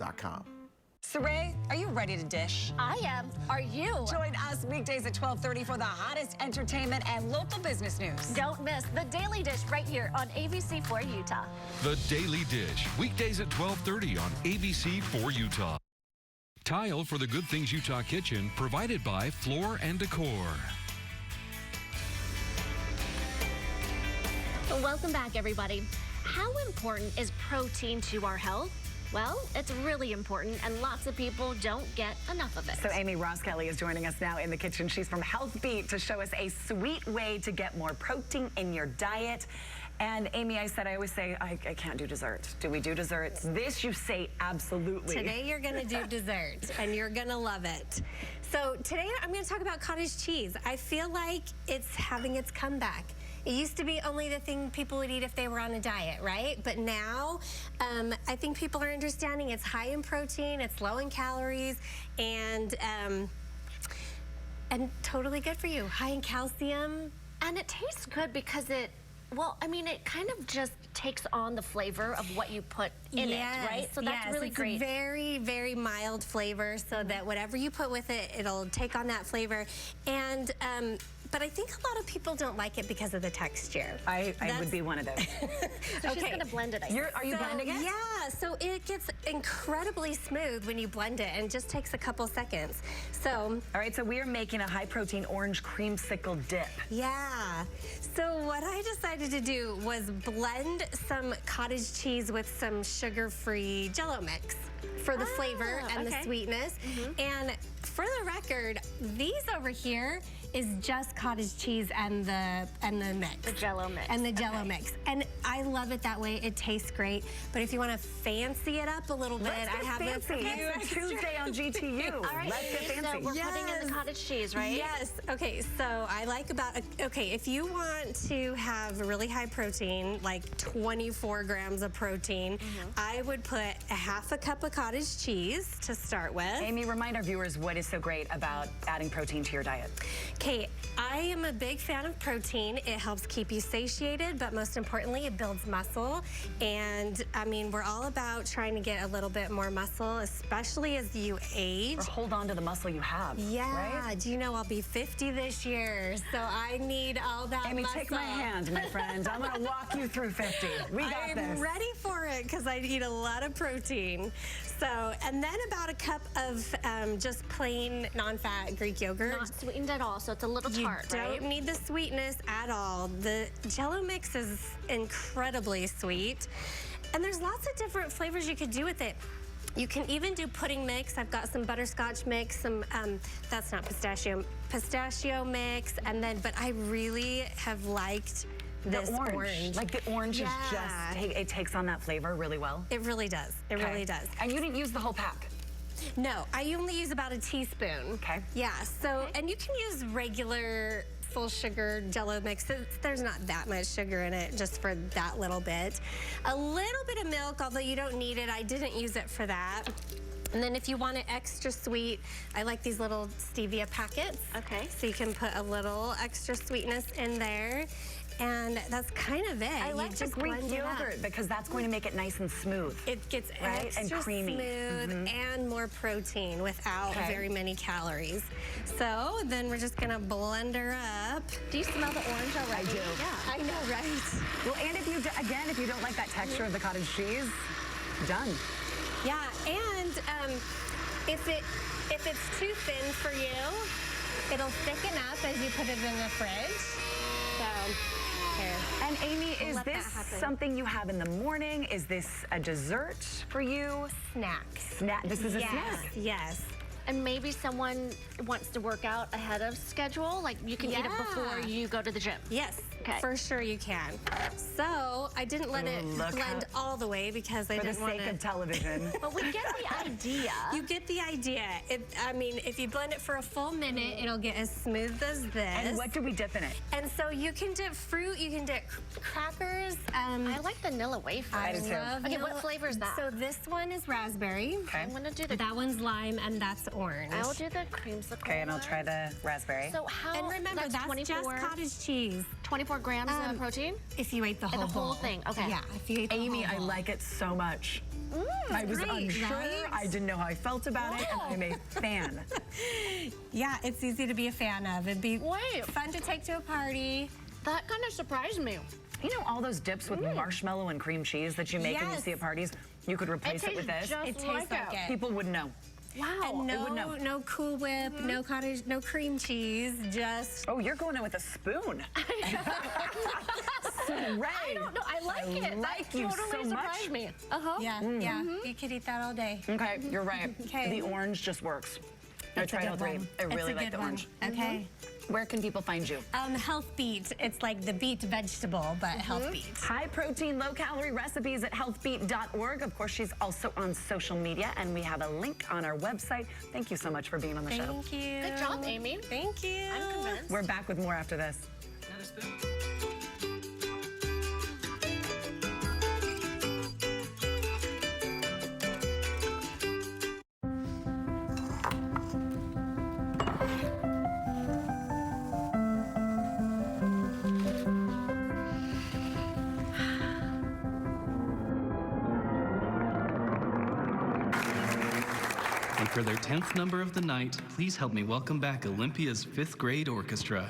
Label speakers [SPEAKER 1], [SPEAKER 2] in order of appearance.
[SPEAKER 1] healthbeet.com.
[SPEAKER 2] Saray, are you ready to dish?
[SPEAKER 3] I am. Are you?
[SPEAKER 2] Join us weekdays at 12:30 for the hottest entertainment and local business news.
[SPEAKER 3] Don't miss The Daily Dish right here on ABC4 Utah.
[SPEAKER 4] The Daily Dish, weekdays at 12:30 on ABC4 Utah. Tile for the Good Things Utah kitchen, provided by Floor and Decor.
[SPEAKER 3] Welcome back, everybody. How important is protein to our health? Well, it's really important, and lots of people don't get enough of it.
[SPEAKER 2] So Amy Roskelley is joining us now in the kitchen. She's from Health Beet to show us a sweet way to get more protein in your diet. And Amy, I always say, I can't do dessert. Do we do desserts? This you say absolutely.
[SPEAKER 5] Today you're gonna do dessert, and you're gonna love it. So today I'm gonna talk about cottage cheese. I feel like it's having its comeback. It used to be only the thing people would eat if they were on a diet, right? But now, I think people are understanding it's high in protein, it's low in calories, and totally good for you. High in calcium.
[SPEAKER 3] And it tastes good because it kind of just takes on the flavor of what you put in it, right? So that's really great.
[SPEAKER 5] It's a very, very mild flavor, so that whatever you put with it, it'll take on that flavor. And but I think a lot of people don't like it because of the texture.
[SPEAKER 2] I would be one of those.
[SPEAKER 3] So she's gonna blend it.
[SPEAKER 2] Are you blending it?
[SPEAKER 5] Yeah, so it gets incredibly smooth when you blend it, and it just takes a couple seconds. So,
[SPEAKER 2] all right, so we are making a high protein orange creamsicle dip.
[SPEAKER 5] Yeah. So what I decided to do was blend some cottage cheese with some sugar-free Jell-O mix for the flavor and the sweetness. And for the record, these over here is just cottage cheese and the mix.
[SPEAKER 3] The Jell-O mix.
[SPEAKER 5] And the Jell-O mix. And I love it that way. It tastes great. But if you want to fancy it up a little bit, I have it for
[SPEAKER 2] you. Tuesday on GTU.
[SPEAKER 3] All right,
[SPEAKER 2] let's get fancy.
[SPEAKER 3] So we're putting in the cottage cheese, right?
[SPEAKER 5] Yes. Okay, so I like if you want to have really high protein, like 24 grams of protein, I would put a half a cup of cottage cheese to start with.
[SPEAKER 2] Amy, remind our viewers what is so great about adding protein to your diet.
[SPEAKER 5] Okay, I am a big fan of protein. It helps keep you satiated, but most importantly, it builds muscle. And I mean, we're all about trying to get a little bit more muscle, especially as you age.
[SPEAKER 2] Or hold on to the muscle you have.
[SPEAKER 5] Yeah,
[SPEAKER 2] right?
[SPEAKER 5] do you know I'll be 50 this year, so I need all that
[SPEAKER 2] Amy,
[SPEAKER 5] muscle.
[SPEAKER 2] take my hand, my friend. I'm gonna walk you through 50. We got this.
[SPEAKER 5] I'm ready for it because I eat a lot of protein. So, and then about a cup of just plain non-fat Greek yogurt.
[SPEAKER 3] Not sweetened at all, so it's a little tart,
[SPEAKER 5] right?
[SPEAKER 3] right?
[SPEAKER 5] You don't need the sweetness at all. The Jell-O mix is incredibly sweet. And there's lots of different flavors you could do with it. You can even do pudding mix. I've got some butterscotch mix, some, that's not pistachio mix, and then, but I really have liked this orange.
[SPEAKER 2] Like the orange is just, it takes on that flavor really well.
[SPEAKER 5] It really does. It really does.
[SPEAKER 2] And you didn't use the whole pack?
[SPEAKER 5] No, I only use about a teaspoon.
[SPEAKER 2] Okay.
[SPEAKER 5] Yeah, so, and you can use regular full sugar Jell-O mix. There's not that much sugar in it, just for that little bit. A little bit of milk, although you don't need it. I didn't use it for that. And then if you want it extra sweet, I like these little stevia packets.
[SPEAKER 3] Okay.
[SPEAKER 5] So you can put a little extra sweetness in there. And that's kind of it.
[SPEAKER 2] I like the Greek yogurt because that's going to make it nice and smooth.
[SPEAKER 5] It gets extra
[SPEAKER 2] and creamy.
[SPEAKER 5] Smooth and more protein without very many calories. So then we're just gonna blend her up.
[SPEAKER 3] Do you smell the orange already?
[SPEAKER 2] I do.
[SPEAKER 5] Yeah, I know, right?
[SPEAKER 2] Well, and if you don't like that texture of the cottage cheese, done.
[SPEAKER 5] Yeah, and if it's too thin for you, it'll thicken up as you put it in the fridge. So. Here.
[SPEAKER 2] And Amy, is this something you have in the morning? Is this a dessert for you?
[SPEAKER 5] Snack.
[SPEAKER 2] This is a snack?
[SPEAKER 5] Yes.
[SPEAKER 3] And maybe someone wants to work out ahead of schedule, like you can eat it before you go to the gym.
[SPEAKER 5] Yes, for sure you can. So I didn't let it blend all the way because I didn't want to.
[SPEAKER 2] For the sake of television.
[SPEAKER 3] But we get the idea.
[SPEAKER 5] You get the idea. I mean, if you blend it for a full minute, it'll get as smooth as this.
[SPEAKER 2] And what do we dip in it?
[SPEAKER 5] And so you can dip fruit, you can dip crackers.
[SPEAKER 3] I like vanilla wafers.
[SPEAKER 2] I do too.
[SPEAKER 3] Okay, what flavor is that?
[SPEAKER 5] So this one is raspberry.
[SPEAKER 2] Okay.
[SPEAKER 3] I'm gonna do the.
[SPEAKER 5] That one's lime, and that's orange.
[SPEAKER 3] I'll do the creamsicle.
[SPEAKER 2] Okay, and I'll try the raspberry.
[SPEAKER 3] So how?
[SPEAKER 5] And remember, that's
[SPEAKER 3] 24,
[SPEAKER 5] just cottage cheese.
[SPEAKER 3] 24 grams of protein?
[SPEAKER 5] If you ate the whole
[SPEAKER 3] The whole
[SPEAKER 5] bowl.
[SPEAKER 3] thing, okay.
[SPEAKER 5] Yeah, if you ate the
[SPEAKER 2] Amy,
[SPEAKER 5] whole
[SPEAKER 2] I
[SPEAKER 5] bowl.
[SPEAKER 2] like it so much. I was
[SPEAKER 5] great,
[SPEAKER 2] unsure.
[SPEAKER 5] right?
[SPEAKER 2] I didn't know how I felt about it, and I'm a fan.
[SPEAKER 5] Yeah, it's easy to be a fan of. It'd be
[SPEAKER 3] Wait.
[SPEAKER 5] fun to take to a party.
[SPEAKER 3] That kind of surprised me.
[SPEAKER 2] You know all those dips with marshmallow and cream cheese that you make and you
[SPEAKER 5] Yes.
[SPEAKER 2] see at parties? You could replace it with this.
[SPEAKER 3] Just
[SPEAKER 5] It tastes
[SPEAKER 3] like
[SPEAKER 5] like it.
[SPEAKER 2] People would know.
[SPEAKER 3] Wow.
[SPEAKER 5] And
[SPEAKER 2] they would know.
[SPEAKER 5] no Cool Whip, no cottage, no cream cheese, just
[SPEAKER 2] Oh, you're going in with a spoon.
[SPEAKER 3] I don't know. I like it.
[SPEAKER 2] like
[SPEAKER 3] That
[SPEAKER 2] you
[SPEAKER 3] totally
[SPEAKER 2] so
[SPEAKER 3] surprised
[SPEAKER 2] much.
[SPEAKER 3] me. Uh-huh.
[SPEAKER 5] yeah. You could eat that all day.
[SPEAKER 2] Okay, you're right.
[SPEAKER 5] Okay.
[SPEAKER 2] The orange just works. I
[SPEAKER 5] It's a
[SPEAKER 2] tried all
[SPEAKER 5] good
[SPEAKER 2] three.
[SPEAKER 5] one.
[SPEAKER 2] I
[SPEAKER 5] It's
[SPEAKER 2] really
[SPEAKER 5] a
[SPEAKER 2] like
[SPEAKER 5] good
[SPEAKER 2] the
[SPEAKER 5] one.
[SPEAKER 2] orange.
[SPEAKER 5] Okay.
[SPEAKER 2] Where can people find you?
[SPEAKER 5] Health Beet. It's like the beet vegetable, but Health Beet.
[SPEAKER 2] High protein, low calorie recipes at healthbeat.org. Of course, she's also on social media, and we have a link on our website. Thank you so much for being on the show.
[SPEAKER 5] Thank you.
[SPEAKER 3] Good job, Amy.
[SPEAKER 5] Thank you.
[SPEAKER 3] I'm convinced.
[SPEAKER 2] We're back with more after this.
[SPEAKER 1] And for their 10th number of the night, please help me welcome back Olympia's 5th grade orchestra.